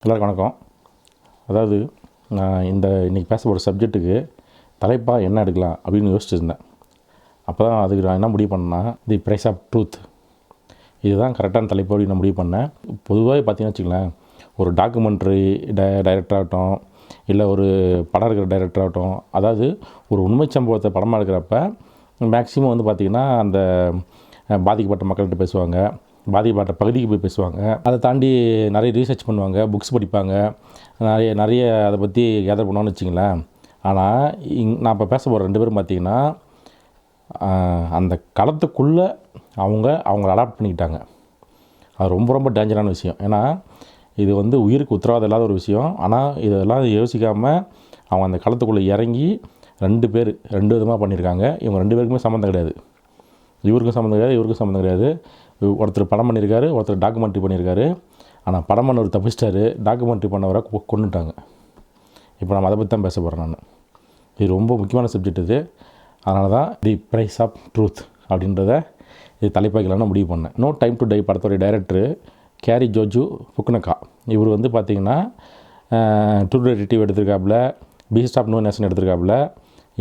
எல்லாருக்கும் வணக்கம். அதாவது நான் இன்றைக்கி பேச போகிற சப்ஜெக்ட்டுக்கு தலைப்பாக என்ன எடுக்கலாம் அப்படின்னு யோசிச்சுருந்தேன். அப்போ தான் அதுக்கு நான் என்ன முடிவு பண்ணேன்னா, தி ப்ரைஸ் ஆஃப் ட்ரூத், இதுதான் கரெக்டான தலைப்பு அப்படின்னு நான் முடிவு பண்ணேன். பொதுவாக பார்த்தீங்கன்னு வச்சுங்களேன், ஒரு டாக்குமெண்ட்ரி டைரக்டர் ஆகட்டும், இல்லை ஒரு படம் எடுக்கிற டைரக்டர் ஆகட்டும், அதாவது ஒரு உண்மை சம்பவத்தை படமாக எடுக்கிறப்ப மேக்ஸிமம் வந்து பார்த்திங்கன்னா அந்த பாதிக்கப்பட்ட மக்கள்கிட்ட பேசுவாங்க, பாதிக்கப்பட்ட பகுதிக்கு போய் பேசுவாங்க. அதை தாண்டி நிறைய ரீசர்ச் பண்ணுவாங்க, புக்ஸ் படிப்பாங்க, நிறைய அதை பற்றி கேதர் பண்ணுவான்னு வச்சிங்களேன். ஆனால் நான் இப்போ பேச போகிற 2 பேரும் பார்த்திங்கன்னா அந்த களத்துக்குள்ளே அவங்கள அடாப்ட் பண்ணிக்கிட்டாங்க. அது ரொம்ப ரொம்ப டேஞ்சரான விஷயம். ஏன்னா இது வந்து உயிருக்கு உத்தரவாதம் இல்லாத ஒரு விஷயம். ஆனால் இதெல்லாம் யோசிக்காமல் அவங்க அந்த களத்துக்குள்ளே இறங்கி 2 பேர் 2 விதமாக பண்ணியிருக்காங்க. இவங்க 2 பேருக்குமே சம்மந்தம் கிடையாது. இவருக்கும் சம்மந்தம் கிடையாது, இவருக்கும் சம்மந்தம் கிடையாது. ஒருத்தர் படம் பண்ணியிருக்காரு, ஒருத்தர் டாக்குமெண்ட்ரி பண்ணியிருக்காரு. ஆனால் படம் பண்ணவர் தப்பிச்சிட்டாரு, டாக்குமெண்ட்ரி பண்ணவரை கொன்னுட்டாங்க. இப்போ நம்ம அதை பற்றி தான் பேச போகிறேன் நான். இது ரொம்ப முக்கியமான சப்ஜெக்ட் இது. அதனால தான் தி ப்ரைஸ் ஆஃப் ட்ரூத் அப்படின்றத இது தலைப்பாக்கலான்னு முடிவு பண்ணேன். நோ டைம் டு டை படத்தோடைய டைரக்டரு கேரி ஜோஜு ஃபுகுனகா. இவர் வந்து பார்த்திங்கன்னா ட்ரூ டிடெக்டிவ் எடுத்திருக்காப்புல, பீஸ்ட் ஆஃப் நோ நேஷன் எடுத்திருக்காப்புல.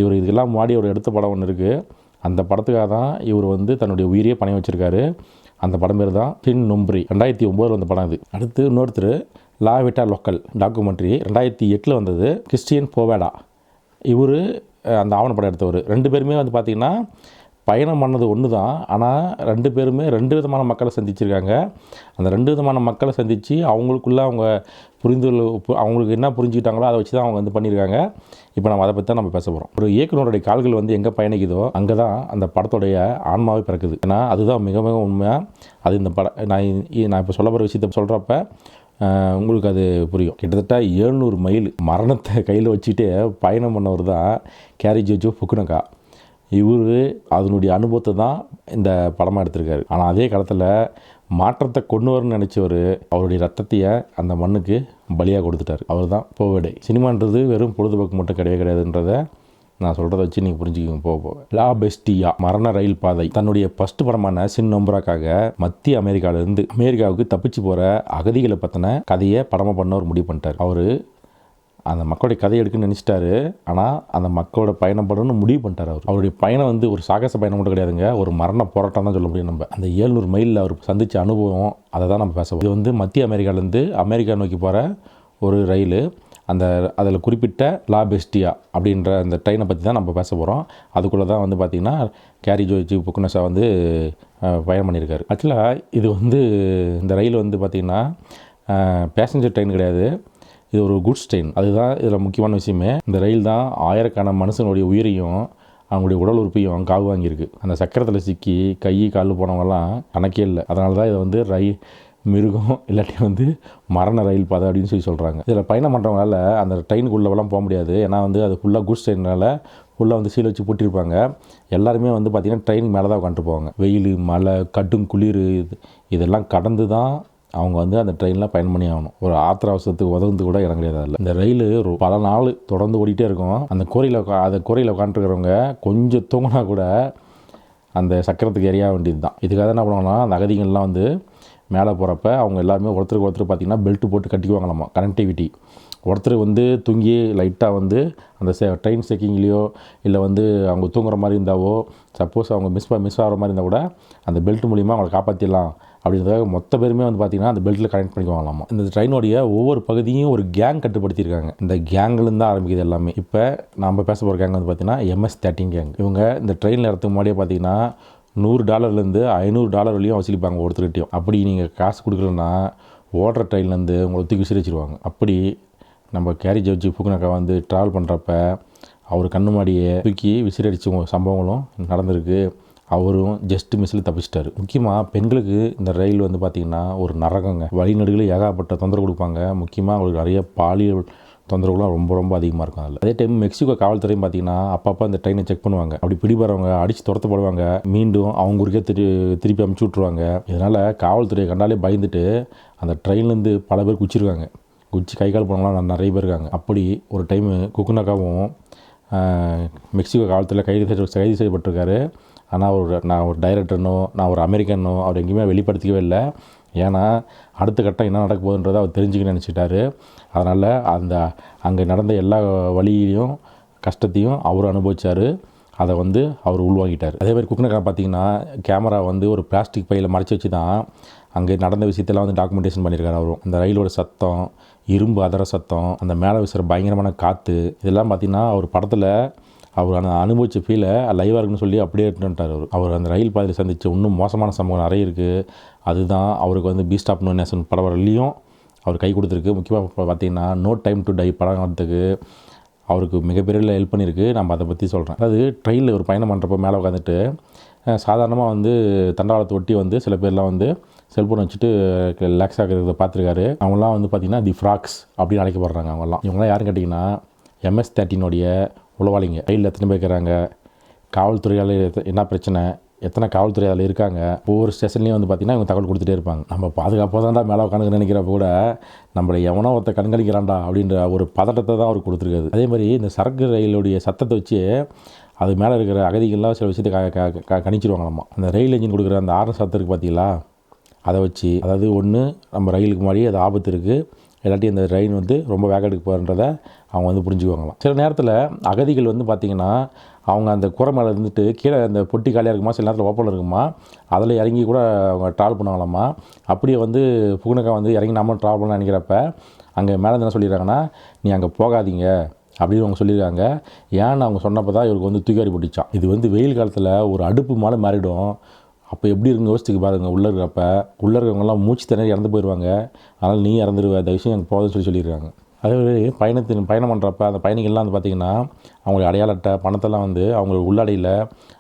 இவர் இதுக்கெல்லாம் முன்னாடி ஒரு எடுத்த படம் ஒன்று இருக்குது. அந்த படத்துக்காக தான் இவர் வந்து தன்னுடைய உயிரியே பணம் வச்சுருக்காரு. அந்த படம் பேர் தான் சின் நொம்ப்ரி. 2009 வந்த படம் இது. அடுத்து இன்னொருத்தர் லா விட்டா லோக்கல் டாக்குமெண்ட்ரி 2008 வந்தது. கிறிஸ்டியன் போவேடா. இவர் அந்த ஆவணப்படம் எடுத்தவர். 2 பேருமே வந்து பார்த்திங்கன்னா பயணம் பண்ணது ஒன்று தான். ஆனால் 2 பேருமே 2 விதமான மக்களை சந்திச்சிருக்காங்க. அந்த 2 விதமான மக்களை சந்தித்து அவங்களுக்குள்ளே அவங்க அவங்களுக்கு என்ன புரிஞ்சுக்கிட்டாங்களோ அதை வச்சு தான் அவங்க வந்து பண்ணியிருக்காங்க. இப்போ நம்ம அதை பற்றி தான் நம்ம பேச போகிறோம். ஒரு இயக்குனருடைய கால்கள் வந்து எங்கே பயணிக்குதோ அங்கே தான் அந்த படத்துடைய ஆன்மாவே பிறக்குது. ஏன்னா அதுதான் மிக மிக உண்மையாக. அது இந்த நான் இப்போ சொல்ல போகிற விஷயத்தை சொல்கிறப்ப உங்களுக்கு அது புரியும். கிட்டத்தட்ட 700 மைல் மரணத்தை கையில் வச்சுட்டு பயணம் பண்ணவர் தான் கேரி ஜோஜு ஃபுகுனகா. இவர் அதனுடைய அனுபவத்தை தான் இந்த படமாக எடுத்திருக்காரு. ஆனால் அதே காலத்தில் மாற்றத்தை கொண்டு வரணும்னு நினச்சவர் அவருடைய ரத்தத்தையை அந்த மண்ணுக்கு பலியாக கொடுத்துட்டார். அவர் தான் போவேடே. சினிமான்றது வெறும் பொழுதுபோக்கு மட்டும் கிடையாதுன்றதை நான் சொல்கிறத வச்சு நீங்கள் புரிஞ்சுக்கிங்க போக. லா பெஸ்டியா மரண ரயில் பாதை தன்னுடைய ஃபஸ்ட்டு படமான சின் நொம்ப்ராக்காக மத்திய அமெரிக்காவிலேருந்து அமெரிக்காவுக்கு தப்பிச்சு போகிற அகதிகளை பற்றின கதையை படமாக பண்ணவர் முடிவு பண்ணிட்டார். அவர் அந்த மக்களுடைய கதையை எடுக்குன்னு நினச்சிட்டாரு. ஆனால் அந்த மக்களோட பயணம் பண்ணணும்னு முடிவு பண்ணிட்டார். அவருடைய பயணம் வந்து ஒரு சாகச பயணம் மட்டும் கிடையாதுங்க, ஒரு மரண போராட்டம் தான் சொல்ல முடியும். நம்ம அந்த 700 மைலில் அவர் சந்தித்த அனுபவம் அதை தான் நம்ம பேசுவோம். இது வந்து மத்திய அமெரிக்காவிலேருந்து அமெரிக்கா நோக்கி போகிற ஒரு ரயில். அதில் குறிப்பிட்ட லா பெஸ்டியா அப்படின்ற அந்த ட்ரெயினை பற்றி தான் நம்ம பேச போகிறோம். அதுக்குள்ளே தான் வந்து பார்த்திங்கன்னா கேரி ஜோஜு ஃபுகுனகா வந்து பயணம் பண்ணியிருக்காரு. ஆக்சுவலாக இது வந்து இந்த ரயில் வந்து பார்த்திங்கன்னா பேசஞ்சர் ட்ரெயின் கிடையாது, இது ஒரு குட்ஸ் ட்ரெயின். அதுதான் இதில் முக்கியமான விஷயமே. இந்த ரயில் தான் ஆயிரக்கணக்கான மனுஷனுடைய உயிரையும் அவங்களுடைய உடல் உறுப்பையும் காவு வாங்கியிருக்கு. அந்த சக்கரத்தில் சிக்கி கை கால் போனவங்கலாம் கணக்கே இல்லை. அதனால தான் இதை வந்து மிருகம் இல்லாட்டி வந்து மரண ரயில் பாதை அப்படின்னு சொல்கிறாங்க. இதில் பயணம் பண்ணுறவங்களால அந்த ட்ரெயினுக்குள்ளெல்லாம் போக முடியாது. ஏன்னா வந்து அது ஃபுல்லாக குட்ஸ் ட்ரெயினால் ஃபுல்லாக வந்து சீல் வச்சு பூட்டியிருப்பாங்க. எல்லாருமே வந்து பார்த்திங்கன்னா ட்ரெயின் மேலே தான் உட்காந்துட்டு போவாங்க. வெயில், மழை, கடும் குளிர் இதெல்லாம் கடந்து தான் அவங்க வந்து அந்த ட்ரெயினில் பயணம் பண்ணி ஆகணும். ஒரு ஆத்திர அவசரத்துக்கு உதவுந்து கூட இடம் கிடையாது. அதில் இந்த ரயில் ஒரு பல நாள் தொடர்ந்து ஓடிட்டே இருக்கும். அந்த கோரையில் உட்காந்துருக்கிறவங்க கொஞ்சம் தூங்கினா கூட அந்த சக்கரத்துக்கு எறிய வேண்டியது தான். இதுக்காக என்ன பண்ணுவாங்கன்னா, அந்த அகதிகள்லாம் வந்து மேலே போகிறப்ப அவங்க எல்லாருமே ஒருத்தருக்கு ஒருத்தர் பார்த்திங்கன்னா பெல்ட்டு போட்டு கட்டிக்குவாங்களாமா, கனெக்டிவிட்டி. ஒருத்தர் வந்து தூங்கி லைட்டாக வந்து அந்த ட்ரெயின் செக்கிங்லேயோ இல்லை வந்து அவங்க தூங்குற மாதிரி இருந்தாவோ, சப்போஸ் அவங்க மிஸ் ஆகிற மாதிரி இருந்தால் கூட அந்த பெல்ட் மூலிமா அவங்களை காப்பாற்றிடலாம் அப்படின்றதாக மொத்த பேருமே வந்து பார்த்திங்கன்னா அந்த பெல்ட்டில் கனெக்ட் பண்ணிக்குவாங்களாமா. இந்த ட்ரெயினுடைய ஒவ்வொரு பகுதியும் ஒரு கேங் கட்டுப்படுத்தியிருக்காங்க. இந்த கேங்லேருந்து தான் ஆரம்பிக்குது எல்லாமே. இப்போ நம்ம பேச போகிற கேங் வந்து பார்த்திங்கன்னா MS-13 கேங். இவங்க இந்த ட்ரெயினில் இடத்துக்கு முன்னாடியே பார்த்திங்கன்னா $100 $500 வரையும் வசூலிப்பாங்க ஒருத்தருகிட்டையும். அப்படி நீங்கள் காசு கொடுக்கலன்னா ஓடுற ட்ரெயின்லேருந்து உங்களை தூக்கி விசிறிச்சிருவாங்க. அப்படி நம்ம கேரி ஜோஜு ஃபுகுனகா வந்து ட்ராவல் பண்ணுறப்ப அவர் கண்ணு மாடியே தூக்கி விசிறடிச்ச சம்பவங்களும் நடந்திருக்கு. அவரும் ஜஸ்ட் மிஸ்ஸில் தப்பிச்சிட்டார். முக்கியமாக பெண்களுக்கு இந்த ரயில் வந்து பார்த்திங்கன்னா ஒரு நரகங்க. வழிநடுகளில் ஏகப்பட்ட தொந்தரவு கொடுப்பாங்க. முக்கியமாக அவங்களுக்கு நிறைய பாலியல் தொந்தரவுலாம் ரொம்ப ரொம்ப அதிகமாக இருக்கும். அதில் அதே டைம் மெக்சிகோ காவல்துறையும் பார்த்திங்கன்னா அப்பப்போ அந்த ட்ரெயினை செக் பண்ணுவாங்க. அப்படி பிடிபடுறவங்க அடித்து துரத்தப்படுவாங்க, மீண்டும் அவங்க ஊருக்கே திருப்பி அமுச்சு விட்ருவாங்க. இதனால் காவல்துறையை கண்டாலே பயந்துட்டு அந்த ட்ரெயின்லேருந்து பல பேர் குச்சிருக்காங்க. குச்சி கை கால் போனவங்களாம் நிறைய பேர் இருக்காங்க. அப்படி ஒரு டைமு ஃபுகுனகாவும் மெக்சிகோ காவல்துறையில் கைது செய்யப்பட்டிருக்காரு. ஆனால் நான் ஒரு டைரக்டர்னோ நான் ஒரு அமெரிக்கனோ அவர் எங்கேயுமே வெளிப்படுத்திக்கவே இல்லை. ஏன்னா அடுத்த கட்டம் என்ன நடக்க போகுதுன்றதை அவர் தெரிஞ்சுக்கணும்னு நினச்சிட்டாரு. அதனால் அங்கே நடந்த எல்லா வலியையும் கஷ்டத்தையும் அவர் அனுபவித்தார். அதை அவர் உள்வாங்கிட்டார். அதே மாதிரி குக்குனக்கா பார்த்திங்கன்னா கேமரா ஒரு பிளாஸ்டிக் பையில் மறைச்சி வச்சு தான் அங்கே நடந்த விஷயத்தெல்லாம் டாக்குமெண்டேஷன் பண்ணியிருக்காரு அவரும். அந்த ரயிலோட சத்தம், இரும்பு அதர சத்தம், அந்த மேலே வீசுகிற பயங்கரமான காற்று, இதெல்லாம் பார்த்திங்கன்னா அவர் படத்தில் அவர் அந்த அனுபவித்த ஃபீலை லைவாக இருக்குன்னு சொல்லி அப்படியே எடுத்துட்டார். அவர் அந்த ரயில் பாதையில் சந்தித்த இன்னும் மோசமான சம்பவம் நிறைய இருக்குது. அதுதான் அவருக்கு பீஸ்ட் ஆஃப் நோ நேஷன் படம் வரலையும் அவர் கை கொடுத்துருக்கு. முக்கியமாக பார்த்திங்கன்னா நோ டைம் டு டை படம் வரதுக்கு அவருக்கு மிகப்பெரிய ஹெல்ப் பண்ணியிருக்கு. நம்ம அதை பற்றி சொல்கிறேன். அதாவது ட்ரெயினில் ஒரு பயணம் பண்ணுறப்போ மேலே உட்காந்துட்டு சாதாரணமாக தண்டவாளத்தை ஒட்டி சில பேர்லாம் செல்ஃபோன் வச்சுட்டு ரிலாக்ஸ் ஆகிறத பார்த்துருக்காரு. அவங்களாம் பார்த்திங்கன்னா தி ஃப்ராக்ஸ் அப்படின்னு அழைக்கப்படுறாங்க. இவங்களாம் யாருன்னு கேட்டிங்கன்னா MS-13 உளவாளிங்க. ரயிலில் எத்தனை பேர் இருக்கிறாங்க, காவல்துறையால் என்ன பிரச்சனை, எத்தனை காவல்துறையால் இருக்காங்க, ஒவ்வொரு ஸ்டேஷன்லேயும் பார்த்திங்கன்னா இவங்க தகவல் கொடுத்துட்டே இருப்பாங்க. நம்ம பாதுகாப்பாக தான்டா மேலே உட்காந்து நினைக்கிறப்ப கூட நம்மளை எவனோ ஒருத்த கண்காணிக்கிறான்டா அப்படின்ற ஒரு பதட்டத்தை தான் அவர் கொடுத்துருக்காரு. அதே மாதிரி இந்த சரக்கு ரயிலுடைய சத்தத்தை வச்சு அது மேலே இருக்கிற அகதிகள்லாம் சில விஷயத்தை கணிச்சிருவாங்களாம்மா. அந்த ரயில் என்ஜின் கொடுக்குற அந்த ஆர்ன சத்தத்துக்கு பார்த்தீங்களா, அதை வச்சு அதாவது ஒன்று நம்ம ரயிலுக்கு முன்னாடி அது ஆபத்து இருக்குது, இல்லாட்டி அந்த ரயில் ரொம்ப வேகத்துக்கு போகிறன்றதை அவங்க புரிஞ்சுக்குவாங்களாம். சில நேரத்தில் அகதிகள் பார்த்திங்கன்னா அவங்க அந்த கூரை மேலே இருந்துட்டு கீழே அந்த பொட்டி காலியாக இருக்குமா, சில நேரத்தில் ஓப்பனில் இருக்குமா, அதில் இறங்கி கூட அவங்க ட்ராவல் பண்ணுவாங்களாம்மா. அப்படியே புகுனக்கா இறங்கி நம்மளும் ட்ராவல் பண்ண நினைக்கிறப்ப அங்கே மேலே என்ன சொல்லிடுறாங்கன்னா, நீ அங்கே போகாதீங்க அப்படின்னு அவங்க சொல்லியிருக்காங்க. ஏன்னு அவங்க சொன்னப்போ தான் இவருக்கு தூக்கி போட்டுச்சான். இது வெயில் காலத்தில் ஒரு அடுப்பு மேலே மாறிடும். அப்போ எப்படி இருக்குங்க யோசிச்சுக்கு பாருங்கள். உள்ளே இருக்கிறவங்கலாம் மூச்சு திணறி இறந்து போயிடுவாங்க. அதனால் நீ இறந்துடுவேன், அந்த விஷயம் எனக்கு போகுதுன்னு சொல்லியிருக்காங்க. அதே மாதிரி பயணம் பண்ணுறப்ப அந்த பயணிகள்லாம் பார்த்திங்கன்னா அவங்களுடைய அடையாள அட்டை பணத்தெல்லாம் அவங்களுக்கு உள்ளாடையில்,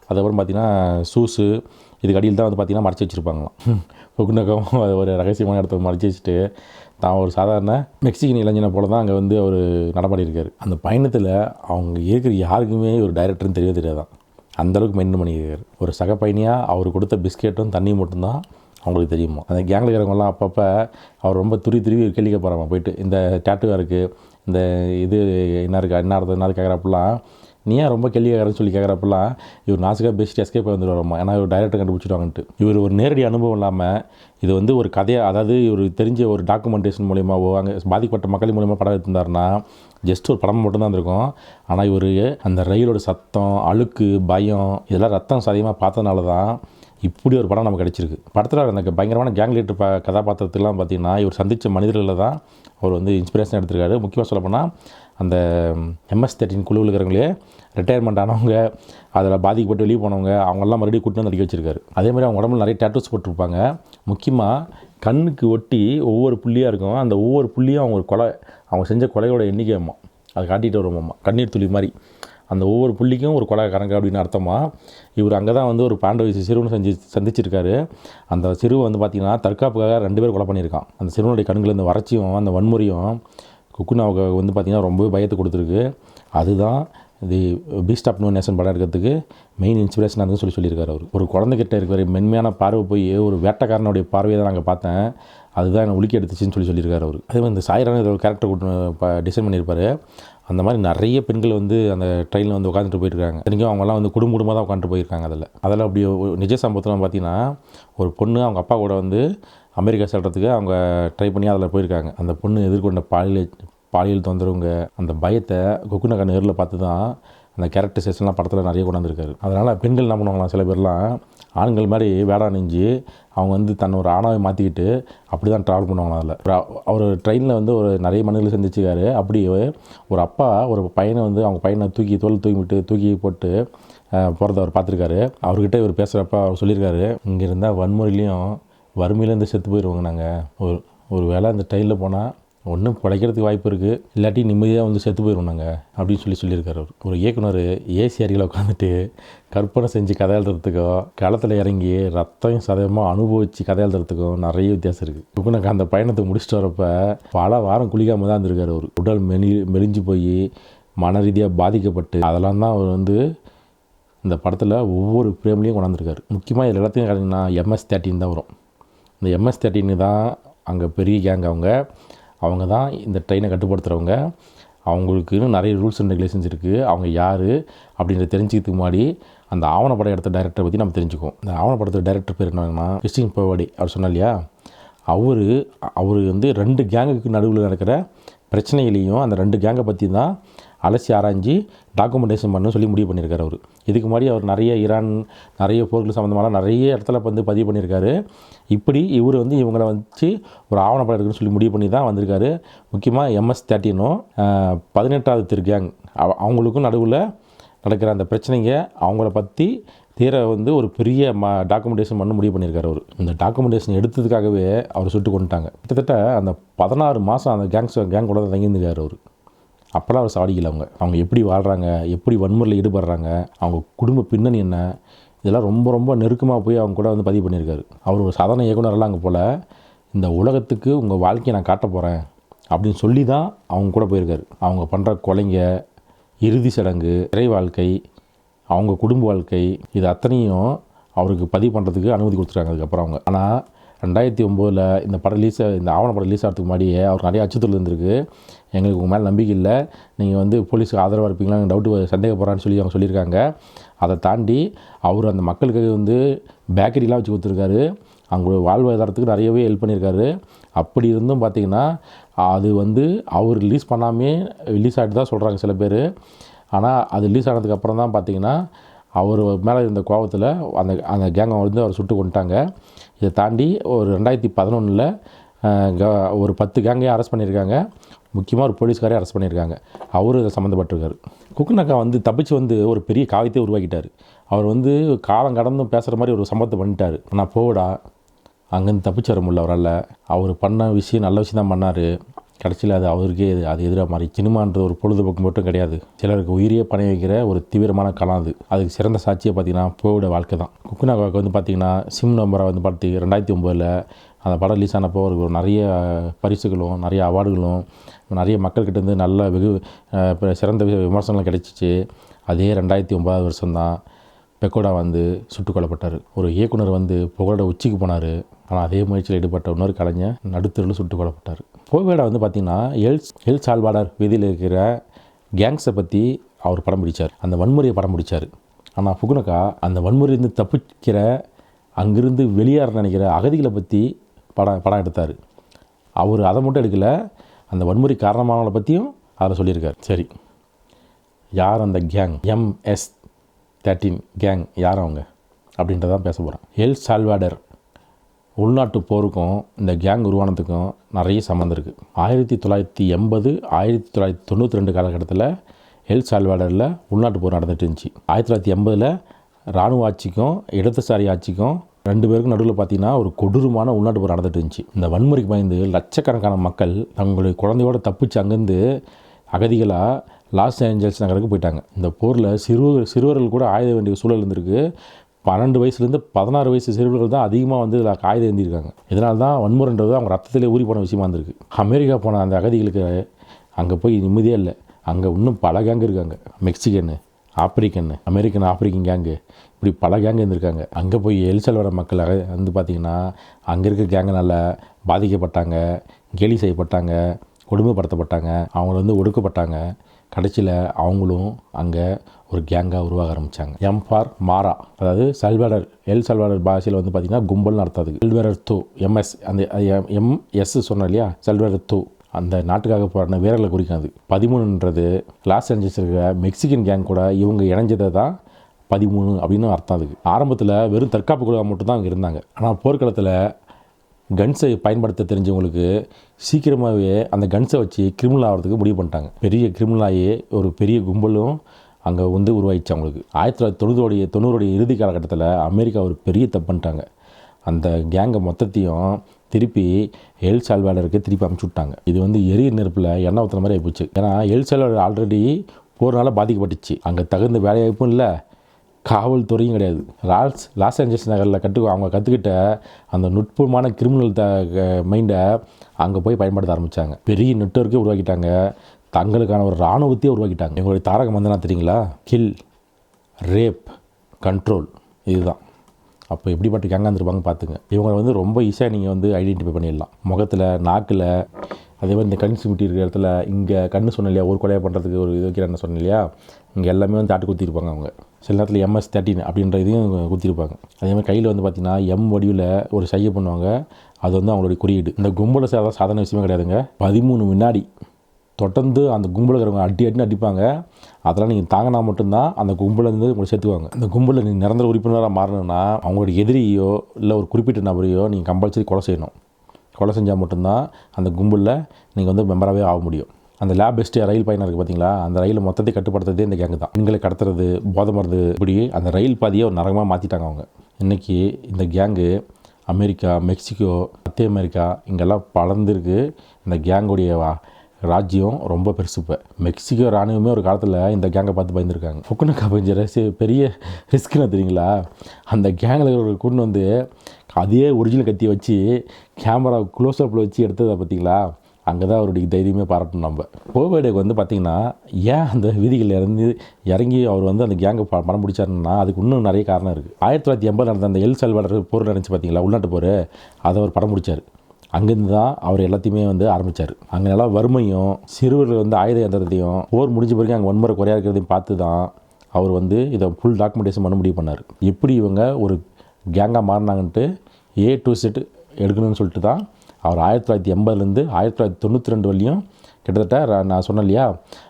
அதுக்கப்புறம் பார்த்திங்கன்னா ஷூஸு இதுக்கு அடியில் தான் பார்த்திங்கன்னா மறைச்சி வச்சுருப்பாங்களாம். புகுனக்காவும் ஒரு ரகசியமான இடத்துல மறைச்சி வச்சுட்டு தான் ஒரு சாதாரண மெக்சிகன் இளைஞனை போல தான் அங்கே அவர் நடமாடி இருக்கார். அந்த பயணத்தில் அவங்க இருக்கிற யாருக்குமே ஒரு டைரக்டர்னு தெரியாதான் அந்தளவுக்கு மெயின்டைன் பண்ணியிருக்காரு. ஒரு சக பயணியாக அவர் கொடுத்த பிஸ்கெட்டும் தண்ணியும் மட்டும்தான் அவங்களுக்கு தெரியுமா. அந்த கேங்கில் இருக்கிறவங்கலாம் அப்பப்போ அவர் ரொம்ப துருவி கேள்வி கேட்பாராமா போயிட்டு, இந்த டேட்டுவாக இருக்குது, இந்த இது என்ன இருக்குது, என்ன அர்த்தம் என்ன கேட்குறப்பெல்லாம், நீ ஏன் ரொம்ப கேள்வி கேட்குறன்னு சொல்லி கேட்குறப்பெல்லாம் இவர் நாசுக்காக பெஸ்ட் எஸ்கேப் வந்துடுவாரம்மா. ஏன்னா இவர் டைரக்டர் கண்டுபிடிச்சிடுவாங்கன்ட்டு. இவர் ஒரு நேரடி அனுபவம் இல்லாமல் இது ஒரு கதையை, அதாவது இவர் தெரிஞ்ச ஒரு டாக்குமெண்டேஷன் மூலியமாவோ அங்கே பாதிக்கப்பட்ட மக்கள் மூலிமா படம் எடுத்திருந்தாருன்னா ஜஸ்ட் ஒரு படம் மட்டும்தான் இருந்திருக்கும். ஆனால் இவர் அந்த ரயிலோட சத்தம், அழுக்கு, பயம் இதெல்லாம் ரத்தம் சதியமாக பார்த்ததுனால தான் இப்படி ஒரு படம் நமக்கு கிடச்சிருக்கு. படத்தில் அந்த பயங்கரமான கேங் லீடர் கதாபாத்திரத்துலாம் பார்த்திங்கன்னா இவர் சந்தித்த மனிதர்களில் தான் அவர் இன்ஸ்பிரேஷன் எடுத்திருக்காரு. முக்கியமாக சொல்லப்போனால் அந்த MS-13 குழுவில் இருக்கிறவங்களே ரிட்டையர்மெண்ட் ஆனவங்க, அதில் பாதிக்கப்பட்டு வெளியே போனவங்க, அவங்கெல்லாம் மறுபடியும் கூட்டு நடிக்க வச்சுருக்காரு. அதே மாதிரி அவங்க உடம்புல நிறைய டேட்டூஸ் போட்டிருப்பாங்க. முக்கியமாக கண்ணுக்கு ஒட்டி ஒவ்வொரு புள்ளியாக இருக்கும். அந்த ஒவ்வொரு புள்ளியும் அவங்க செஞ்ச கொலையோட எண்ணிக்கையம்மா அதை காட்டிகிட்டு வருவோம்மா, கண்ணீர் துளி மாதிரி. அந்த ஒவ்வொரு புள்ளிக்கும் ஒரு கொலை கணக்கு அப்படின்னு அர்த்தமா. இவர் அங்கே தான் ஒரு பாண்டவ சிறுவனை சந்திச்சிருக்காரு. அந்த சிறுவை பார்த்திங்கன்னா தற்காப்புக்காக 2 பேர் கொலை பண்ணியிருக்கான். அந்த சிறுவனுடைய கண்களில் இந்த வறட்சியும் அந்த வன்முறையும் குக்குனாவுக்கு பார்த்திங்கன்னா ரொம்பவே பயத்தை கொடுத்துருக்கு. அதுதான் இது பீஸ்ட் ஆஃப் நோ நேஷன் படம் இருக்கிறதுக்கு மெயின் இன்ஸ்பிரேஷனாக இருந்து சொல்லியிருக்காரு அவர். ஒரு குழந்தைகிட்ட இருக்கிற மென்மையான பார்வை போய் ஒரு வேட்டைக்காரனுடைய பார்வையை தான் நாங்கள் பார்த்தேன், அதுதான் என்னை உலுக்கி எடுத்துச்சின்னு சொல்லியிருக்காரு அவர். அதே மாதிரி இந்த சாயிரான ஒரு கேரக்டர் டிசைன் பண்ணியிருப்பார். அந்த மாதிரி நிறைய பெண்கள் அந்த ட்ரெயினில் உட்காந்துட்டு போயிருக்காங்க. இன்றைக்கும் அவங்கெல்லாம் குடும்பமாக தான் உட்காந்துட்டு போயிருக்காங்க. அதில் அப்படி நிஜ சம்பவத்தில் பார்த்திங்கன்னா ஒரு பொண்ணு அவங்க அப்பா கூட அமெரிக்கா செல்கிறதுக்கு அவங்க ட்ரை பண்ணி அதில் போயிருக்காங்க. அந்த பொண்ணு எதிர்கொண்ட பாலியல் தொந்தரவுங்க, அந்த பயத்தை குக்குனக்கா நேரில் பார்த்து தான் அந்த கேரக்டரைசேஷன்லாம் படத்தில் நிறைய கொண்டாந்துருக்காரு. அதனால் பெண்கள் என்ன பண்ணுவாங்களாம், சில பேர்லாம் ஆண்கள் மாதிரி வேடா நெஞ்சு அவங்க தன்னை ஒரு ஆணாவை மாற்றிக்கிட்டு அப்படி தான் ட்ராவல் பண்ணுவாங்களாம். அதில் அவர் ட்ரெயினில் ஒரு நிறைய மனிதர்களை சந்திச்சுக்காரு. அப்படி ஒரு அப்பா ஒரு பையனை அவங்க பையனை தூக்கி போட்டு போகிறத அவர் பார்த்துருக்காரு. அவர்கிட்ட இவர் பேசுகிறப்ப அவர் சொல்லியிருக்காரு, இங்கே இருந்தால் வன்முறையிலையும் வறுமையிலேருந்து செத்து போயிடுவாங்க. நாங்கள் ஒரு வேளை அந்த ட்ரெயினில் போனால் ஒன்றும் பிழைக்கிறதுக்கு வாய்ப்பு இருக்குது, இல்லாட்டி நிம்மதியாக செத்து போயிடுவோம் நாங்கள் அப்படின்னு சொல்லியிருக்காரு அவர். ஒரு இயக்குனர் ஏசி அருகில் உட்காந்துட்டு கற்பனை செஞ்சு கதை எழுதுறதுக்கும் களத்தில் இறங்கி ரத்தம் சதவீதமாக அனுபவித்து கதை எழுதுறதுக்கும் நிறைய வித்தியாசம் இருக்குது. இப்போ எனக்கு அந்த பயணத்தை முடிச்சுட்டு வரப்போ பல வாரம் குளிக்காமல் தான் இருந்திருக்காரு அவர். உடல் மெலிஞ்சு போய் மன ரீதியாக பாதிக்கப்பட்டு அதெல்லாம் தான் அவர் இந்த படத்தில் ஒவ்வொரு ஃப்ரேம்லேயும் கொண்டாந்துருக்காரு. முக்கியமாக இதில் எல்லாத்தையும் பார்த்தீங்கன்னா MS-13 தான் வரும். இந்த MS-13 தான் அங்கே பெரிய கேங். அவங்க தான் இந்த ட்ரெயினை கட்டுப்படுத்துகிறவங்க. அவங்களுக்குன்னு நிறைய ரூல்ஸ் அண்ட் ரெகுலேஷன்ஸ் இருக்குது. அவங்க யார் அப்படின்றத தெரிஞ்சுக்கிறதுக்கு முன்னாடி அந்த ஆவணப்படம் எடுத்த டைரக்டரை பற்றி நம்ம தெரிஞ்சுக்குவோம். இந்த ஆவணப்படத்தை டைரக்டர் பேர் என்னன்னா கிறிஸ்டின் பவாடி. அவர் சொன்னா இல்லையா, அவர் வந்து 2 கேங்குக்கு நடுவில் நடக்கிற பிரச்சனைகளையும் அந்த 2 கேங்கை பற்றி தான் அலசி ஆராய்ஞ்சி டாக்குமெண்டேஷன் பண்ண சொல்லி முடிவு பண்ணியிருக்காரு அவர். இதுக்கு முன்னாடி அவர் நிறைய போர்கள் சம்மந்தமான நிறைய இடத்துல வந்து பதிவு பண்ணியிருக்காரு. இப்படி இவர் வந்து இவங்களை வச்சு ஒரு ஆவணப்படம் இருக்குன்னு சொல்லி முடிவு பண்ணி தான் வந்திருக்காரு. முக்கியமாக MS-13 18வது தெரு கேங் அவங்களுக்கும் நடுவில் நடக்கிற அந்த பிரச்சனைங்க அவங்கள பற்றி தீர வந்து ஒரு பெரிய டாக்குமெண்டேஷன் பண்ண முடிவு பண்ணியிருக்காரு அவர். இந்த டாக்குமெண்டேஷன் எடுத்ததுக்காகவே அவர் சுட்டு கொண்டுட்டாங்க. கிட்டத்தட்ட அந்த 16 மாதம் அந்த கேங் கூட தங்கியிருந்துக்கார் அவர். அப்போலாம் அவர் சாடிக்கல. அவங்க எப்படி வாழ்கிறாங்க, எப்படி வன்முறையில் ஈடுபடுறாங்க, அவங்க குடும்ப பின்னணி என்ன, இதெல்லாம் ரொம்ப ரொம்ப நெருக்கமாக போய் அவங்க கூட வந்து பதிவு பண்ணியிருக்காரு. அவர் ஒரு சாதாரண இயக்குனரெல்லாம் அங்கே போல் இந்த உலகத்துக்கு உங்கள் வாழ்க்கையை நான் காட்ட போகிறேன் அப்படின்னு சொல்லி தான் அவங்க கூட போயிருக்காரு. அவங்க பண்ணுற கொலைங்க, இறுதி சடங்கு, இறை வாழ்க்கை, அவங்க குடும்ப வாழ்க்கை, இது அத்தனையும் அவருக்கு பதிவு பண்ணுறதுக்கு அனுமதி கொடுத்துருக்காங்க அதுக்கப்புறம் அவங்க. ஆனால் 2009 இந்த படம் இந்த ஆவணப்படம் ரிலீஸ் ஆகிறதுக்கு முன்னாடியே அவருக்கு நிறைய அச்சுறுத்தல் இருந்திருக்கு. எங்களுக்கு உங்கள் மேலே நம்பிக்கை இல்லை, நீங்கள் வந்து போலீஸுக்கு ஆதரவாக இருப்பீங்களா, எனக்கு டவுட்டு சந்தேகப்படுறான்னு சொல்லி அவங்க சொல்லியிருக்காங்க. அதை தாண்டி அவர் அந்த மக்களுக்கு வந்து பேக்கரிலாம் வச்சு கொடுத்துருக்காரு. அவங்களோட வாழ்வாதாரத்துக்கு நிறையவே ஹெல்ப் பண்ணியிருக்காரு. அப்படி இருந்தும் பார்த்திங்கன்னா அது வந்து அவர் ரிலீஸ் பண்ணாமே ரிலீஸ் ஆகிட்டு தான் சொல்கிறாங்க சில பேர். ஆனால் அது ரிலீஸ் ஆனதுக்கப்புறம் தான் பார்த்திங்கன்னா அவர் மேலே இருந்த கோபத்தில் அந்த கேங்கை வந்து அவர் சுட்டு கொண்டுட்டாங்க. இதை தாண்டி ஒரு 2011 ஒரு 10 கேங்கையும் அரெஸ்ட் பண்ணியிருக்காங்க. முக்கியமாக ஒரு போலீஸ்காரே அரெஸ்ட் பண்ணியிருக்காங்க. அவரும் இதை சம்மந்தப்பட்டிருக்காரு. குக்குநக்கா வந்து தப்பிச்சு வந்து ஒரு பெரிய காவியத்தை உருவாக்கிட்டார். அவர் வந்து காலம் கடந்தும் பேசுகிற மாதிரி ஒரு சம்பவத்தை பண்ணிட்டார். ஆனால் போடா அங்கேருந்து தப்பிச்சு வர முடியல அவரால். அவர் பண்ண விஷயம் நல்ல விஷயம் தான் பண்ணார். கடைசியில் அது அவருக்கே அது எதிராக மாறி. சினிமான்ற ஒரு பொழுதுபோக்கு மட்டும் கிடையாது, சிலருக்கு உயிரியே பணி வைக்கிற ஒரு தீவிரமான கலாம் அது. அதுக்கு சிறந்த சாட்சியை பார்த்திங்கன்னா போவோட வாழ்க்கை தான். குக்குநக்காவுக்கு வந்து பார்த்திங்கன்னா சிம் நம்பரை வந்து பார்த்து 2009 அந்த படம் ரிலீஸ் ஆனப்போ அவருக்கு நிறைய பரிசுகளும் நிறைய அவார்டுகளும் நிறைய மக்கள்கிட்டேருந்து நல்ல சிறந்த விமர்சனங்கள் கிடைச்சிச்சு. அதே 2009 வருஷம்தான் பெக்கோடா வந்து சுட்டுக் கொல்லப்பட்டார். ஒரு இயக்குனர் வந்து புகழோட உச்சிக்கு போனார். ஆனால் அதே முயற்சியில் ஈடுபட்ட இன்னொரு கலைஞர் நடுத்தருவில் சுட்டுக் கொல்லப்பட்டார். போவேடா வந்து பார்த்திங்கன்னா எல் சால்வாடார் வீதியில் இருக்கிற கேங்ஸை பற்றி அவர் படம் பிடிச்சார், அந்த வன்முறையை படம் பிடிச்சார். ஆனால் ஃபுகுனக்கா அந்த வன்முறையிலேருந்து தப்பிக்கிற அங்கிருந்து வெளியேற நினைக்கிற அகதிகளை பற்றி படம் எடுத்தார். அவர் அதை மட்டும் எடுக்கலை, அந்த வன்முறை காரணமானவங்களை பற்றியும் அதில் சொல்லியிருக்கார். சரி, யார் அந்த கேங் MS-13 கேங், யார் அவங்க அப்படின்றதான் பேச போகிறேன். எல் சால்வாடர் உள்நாட்டு போருக்கும் இந்த கேங் உருவானதுக்கும் நிறைய சம்மந்தம் இருக்குது. 1980 1992 காலகட்டத்தில் எல் சால்வாடரில் உள்நாட்டு போர் நடந்துட்டு இருந்துச்சு. 1980 இராணுவ ஆட்சிக்கும் இடதுசாரி ஆட்சிக்கும் 2 பேருக்கும் நடுவில் பார்த்திங்கன்னா ஒரு கொடூரமான உள்நாட்டு போர் நடந்துட்டு இருந்துச்சு. இந்த வன்முறைக்கு பயந்து லட்சக்கணக்கான மக்கள் தங்களுடைய குழந்தையோடு தப்பிச்சு அங்கேருந்து அகதிகளாக லாஸ் ஏஞ்சல்ஸ் நகருக்கு போயிட்டாங்க. இந்த போரில் சிறுவர்கள் கூட ஆயுத வேண்டிய சூழல் இருந்திருக்கு. 12 வயசுலேருந்து 16 வயசு சிறுவர்கள் தான் அதிகமாக வந்து இதில் ஆயுதம் ஏந்திருக்காங்க. இதனால தான் வன்முறைன்றது அவங்க ரத்தத்திலே ஊறி போன விஷயமா இருந்திருக்கு. அமெரிக்கா போன அந்த அகதிகளுக்கு அங்கே போய் நிம்மதியே இல்லை. அங்கே இன்னும் பல கேங்கு இருக்காங்க. மெக்சிகன்னு, ஆப்பிரிக்கன் கேங்கு, இப்படி பல கேங்கு இருந்திருக்காங்க. அங்கே போய் எல் சால்வடார் மக்கள் வந்து பார்த்திங்கன்னா அங்கே இருக்க கேங்குனால பாதிக்கப்பட்டாங்க, கேலி செய்யப்பட்டாங்க, கொடுமைப்படுத்தப்பட்டாங்க, அவங்கள வந்து ஒடுக்கப்பட்டாங்க. கடைசியில் அவங்களும் அங்கே ஒரு கேங்காக உருவாக ஆரம்பித்தாங்க. எம் ஃபார் மாரா, அதாவது எல் சால்வடார் பாஷையில் வந்து பார்த்திங்கன்னா கும்பல் நடத்தாது. செல்வரர் தூ MS, அந்த MS சொன்னோம் இல்லையா, செல்வரர் தூ அந்த நாட்டுக்காக போராடின வீரர்களை குறிக்கும். அது 13ன்றது லாஸ் ஏஞ்சல்ஸ் இருக்கிற மெக்சிகன் கேங் கூட இவங்க இணைஞ்சதை தான் 13 அப்படின்னு அர்த்தம். அதுக்கு ஆரம்பத்தில் வெறும் தற்காப்பு குழுவாக மட்டும் தான் அங்கே இருந்தாங்க. ஆனால் போர்க்களத்தில் கன்ஸை பயன்படுத்த தெரிஞ்சவங்களுக்கு சீக்கிரமாகவே அந்த கன்ஸை வச்சு கிரிமினல் ஆகிறதுக்கு முடிவு பண்ணிட்டாங்க. பெரிய கிரிமினலாகி ஒரு பெரிய கும்பலும் அங்கே வந்து உருவாயிடுச்சு அவங்களுக்கு. 1990 இறுதி காலகட்டத்தில் அமெரிக்கா ஒரு பெரிய தப்பு பண்ணிட்டாங்க. அந்த கேங்கை மொத்தத்தையும் திருப்பி எல் சால்வாடருக்கு திருப்பி அனுப்பிச்சி விட்டாங்க. இது வந்து எரிய நெருப்பில் எண்ணெய் ஊற்றுற மாதிரி ஆகிப்போச்சு. ஏன்னா எல் சால்வாடர் ஆல்ரெடி போர்னால பாதிக்கப்பட்டுச்சு. அங்கே தகுந்த வேலைவாய்ப்பும் இல்லை, காவல்துறையும் கிடையாது. லாஸ் ஏஞ்சல்ஸ் நகரில் அவங்க கற்றுக்கிட்ட அந்த நுட்பமான கிரிமினல் மைண்டை அங்கே போய் பயன்படுத்த ஆரம்பித்தாங்க. பெரிய நெட்வொர்க்கே உருவாக்கிட்டாங்க, தங்களுக்கான ஒரு இராணுவத்தையே உருவாக்கிட்டாங்க. எங்களுடைய தாரக மந்திரம் தெரியுங்களா? கில், ரேப், கண்ட்ரோல், இதுதான். அப்போ எப்படிப்பட்ட கேங்காக இருந்திருப்பாங்க பார்த்துங்க. இவங்களை வந்து ரொம்ப ஈஸியாக நீங்கள் வந்து ஐடென்டிஃபை பண்ணிடலாம். முகத்தில், நாக்கில், அதே மாதிரி இந்த கண் சிமிட்டி இருக்கிற இடத்துல இங்கே கண்ணு சொன்னேன் இல்லையா, ஒரு கொலையாக பண்ணுறதுக்கு ஒரு இது வைக்கிறேன்னு சொன்னேன் இல்லையா, இங்கே எல்லாமே வந்து தாட்டு குத்திருப்பாங்க அவங்க. சில நேரத்தில் MS-13 அப்படின்ற இதையும் குத்திருப்பாங்க. அதே மாதிரி கையில் வந்து பார்த்திங்கன்னா எம் வடிவில் ஒரு சைகை பண்ணுவாங்க, அது வந்து அவங்களுடைய குறியீடு. இந்த கும்பலை சாதாரண விஷயமே கிடையாதுங்க. 13 வினாடி தொடர்ந்து அந்த கும்பலில் இருக்கிறவங்க அடின்னு அடிப்பாங்க. அதெல்லாம் நீங்கள் தாங்கினா மட்டும்தான் அந்த கும்பலேருந்து உங்களை சேர்த்துக்குவாங்க. அந்த கும்பலில் நீங்கள் நிரந்தர உறுப்பினராக மாறணும்னா அவங்களோட எதிரியோ இல்லை ஒரு குறிப்பிட்ட நபரையோ நீங்கள் கம்பல்சரி கொலை செய்யணும். கொலை செஞ்சால் மட்டும்தான் அந்த கும்பலில் நீங்கள் வந்து மெம்பராகவே ஆக முடியும். அந்த லேப் பெஸ்ட்டு ரயில் பயணம் இருக்குது பார்த்தீங்களா, அந்த ரயிலை மொத்தத்தை கட்டுப்படுத்துறதே இந்த கேங்கு தான். பெண்களை கடத்துறது, போதை மருந்து, இப்படி அந்த ரயில் பாதையை ஒரு நரகமாக மாற்றிட்டாங்க அவங்க. இன்றைக்கி இந்த கேங்கு அமெரிக்கா, மெக்சிகோ, மத்திய அமெரிக்கா இங்கெல்லாம் பலர்ந்துருக்கு. இந்த கேங்குடைய ராஜ்யம் ரொம்ப பெருசு. இப்போ மெக்சிகோ ராணுவமே ஒரு காலத்தில் இந்த கேங்கை பார்த்து பயந்துருக்காங்க. ஃபுக்குனக்கா பஞ்ச பெரிய ரிஸ்க்குன்னு தெரியுங்களா. அந்த கேங்கில் ஒரு கொண்டு வந்து அதே ஒரிஜினல் கத்தியை வச்சு கேமரா க்ளோஸ்அப்பில் வச்சு எடுத்ததை பார்த்தீங்களா, அங்கே தான் அவருடைய தைரியமே பாராட்டணும். நம்ம கோவிடுக்கு வந்து பார்த்திங்கன்னா ஏன் அந்த வீதிகளில் இறங்கி அவர் வந்து அந்த கேங்கை படம் பிடிச்சாருன்னா அதுக்கு இன்னும் நிறைய காரணம் இருக்குது. 1980 நடந்த அந்த எல் சல்வாடர் போர் நினச்சி பார்த்தீங்களா, உள்நாட்டு போர், அதை அவர் படம் பிடிச்சார். அங்கேருந்து தான் அவர் எல்லாத்தையுமே வந்து ஆரம்பித்தார். அங்கே நல்லா வறுமையும் சிறுவர்கள் வந்து ஆயுத யந்திரத்தையும் போர் முடிஞ்ச பிறகு அங்கே வன்முறை குறையா இருக்கிறதையும் பார்த்து தான் அவர் வந்து இதை ஃபுல் டாக்குமெண்டேஷன் பண்ண முடிவு பண்ணார். எப்படி இவங்க ஒரு கேங்காக மாறினாங்கன்ட்டு A to Z எடுக்கணும்னு சொல்லிட்டு தான் அவர் 1980லேருந்து 1992 வரையும் கிட்டத்தட்ட நான் சொன்னேன் இல்லையா,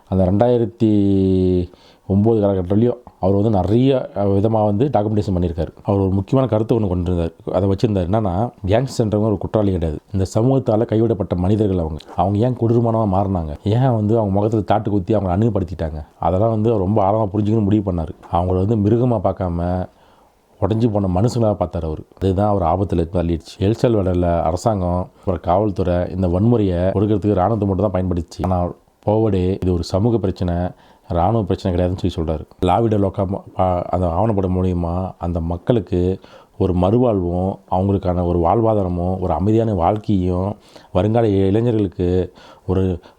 அந்த 2009 காலகட்டத்துலேயும் அவர் வந்து நிறைய விதமாக வந்து டாக்குமெண்டேஷன் பண்ணியிருக்காரு. அவர் ஒரு முக்கியமான கருத்தை ஒன்று கொண்டு இருந்தார். அதை வச்சுருந்தார். என்னன்னா, கேங்ஸ்டர்ன்றவங்க ஒரு குற்றவாளி கிடையாது, இந்த சமூகத்தால் கைவிடப்பட்ட மனிதர்கள். அவங்க ஏன் கொடூரமானவங்க மாறினாங்க, ஏன் வந்து அவங்க முகத்தில் தாட்டு குத்தி அவங்க அணுகுப்படுத்திட்டாங்க, அதெல்லாம் வந்து ரொம்ப ஆழமாக புரிஞ்சுக்கணும்னு முடிவு பண்ணார். அவங்கள வந்து மிருகமாக பார்க்காம உடஞ்சி போன மனுஷங்களாக பார்த்தார் அவர். அதுதான் அவர் ஆபத்தில் தள்ளிடுச்சு. எல் சல்வாடரில் அரசாங்கம், அப்புறம் காவல்துறை இந்த வன்முறையை கொடுக்கறதுக்கு இராணுவத்தை மட்டும் தான் பயன்படுத்தி. ஆனால் போவடே இது ஒரு சமூக பிரச்சனை, இராணுவ பிரச்சனை கிடையாதுன்னு சொல்லி சொல்கிறார். லாவிட லோக்கா அந்த ஆவணப்படம் மூலிமா அந்த மக்களுக்கு ஒரு மறுவாழ்வும், அவங்களுக்கான ஒரு வாழ்வாதாரமும், ஒரு அமைதியான வாழ்க்கையும், வருங்கால இளைஞர்களுக்கு